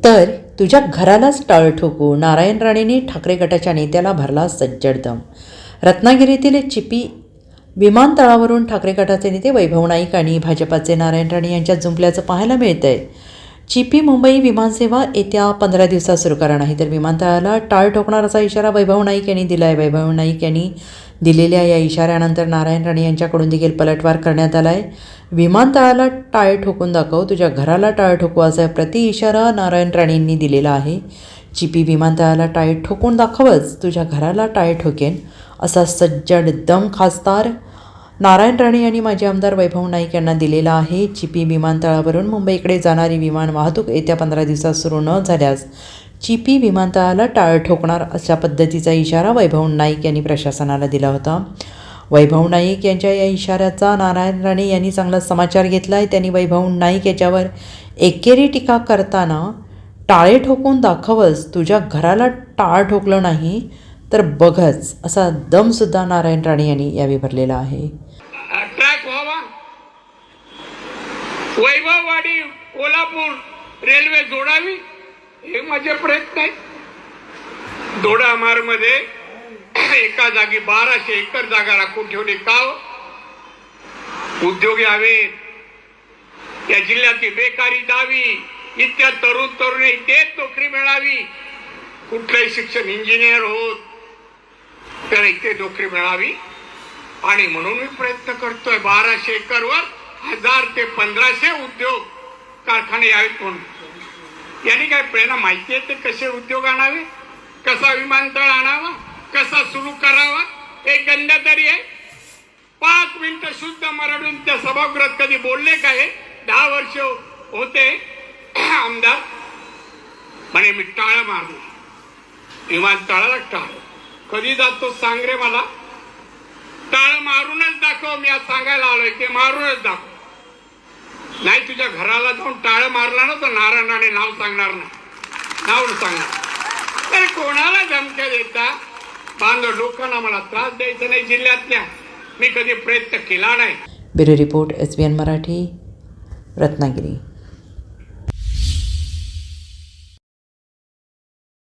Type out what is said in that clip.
तर तुझ्या घरालाच टाळ ठोकू, नारायण राणेंनी ठाकरे गटाच्या नेत्याला भरला सज्जड दम. रत्नागिरीतील चिपी विमानतळावरून ठाकरे गटाचे नेते वैभव नाईक आणि भाजपाचे नारायण राणे यांच्यात जुंपल्याचं पाहायला मिळतंय. चिपी मुंबई विमानसेवा येत्या 15 दिवसात सुरू करा, नाही तर विमानतळाला टाळ ठोकणार असा इशारा वैभव नाईक यांनी दिला आहे. वैभव नाईक यांनी दिलेल्या या इशाऱ्यानंतर नारायण राणे यांच्याकडून देखील पलटवार करण्यात आला आहे. विमानतळाला टाळ ठोकून दाखव, तुझ्या घराला टाळ ठोकू असा प्रति इशारा नारायण राणेंनी दिलेला आहे. चिपी विमानतळाला टाळ ठोकून दाखवच, तुझ्या घराला टाळ ठोकेन असा सज्जड दम खासदार नारायण राणे यांनी माजी आमदार वैभव नाईक यांना दिलेला आहे. चिपी विमानतळावरून मुंबईकडे जाणारी विमान वाहतूक येत्या 15 दिवसात सुरू न झाल्यास चिपी विमानतळाला टाळ ठोकणार अशा पद्धतीचा इशारा वैभव नाईक यांनी प्रशासनाला दिला होता. वैभव नाईक यांच्या या इशाऱ्याचा नारायण राणे यांनी चांगला समाचार घेतला आहे. त्यांनी वैभव नाईक याच्यावर एकेरी टीका करताना टाळे ठोकून दाखवच, तुझ्या घराला टाळ ठोकलं नाही तर बघच असा दमसुद्धा नारायण राणे यांनी यावेळी भरलेला आहे. ट्रॅक व्हावा, वैभववाडी कोल्हापूर रेल्वे जोडावी, हे माझे प्रयत्न आहेत. दोडामारमध्ये एका जागी 1200 एकर जागा राखून ठेवली का? उद्योग यावेत, या जिल्ह्याची बेकारी जावी, इतक्या तरुण तरुणी तेच नोकरी मिळावी. कुठलंही शिक्षण इंजिनियर होत तर इथे नोकरी मिळावी, आणि म्हणून मी प्रयत्न करतोय. 1200 एकरवर 1000 ते 1500 उद्योग कारखाने यावेत म्हणून. यांनी काय प्रेरणा माहिती आहे ते कसे उद्योग आणावे, कसा विमानतळ आणावा, कसा सुरू करावा, एक गंध तरी आहे. 5 मिनिटं शुद्ध मराठीतून त्या सभागृहात कधी बोलले का? हे 10 वर्ष होते आमदार म्हणे मी टाळ मारले, विमानतळाला टाळ. कधी जातो सांग रे मला, टाळ मारूनच दाखव. मी आज सांगायला आलोय ते मारूनच दाखव. नाही तुझ्या घराला जाऊन टाळ मारला ना तर नारायण राणे नाव सांगणार नाही, नाव सांगणार. तर कोणाला धमक्या देता? बांधव लोकांना मला त्रास द्यायचा नाही जिल्ह्यातल्या. मी कधी प्रयत्न केला नाही. Bureau report, SBN Marathi, Ratnagiri.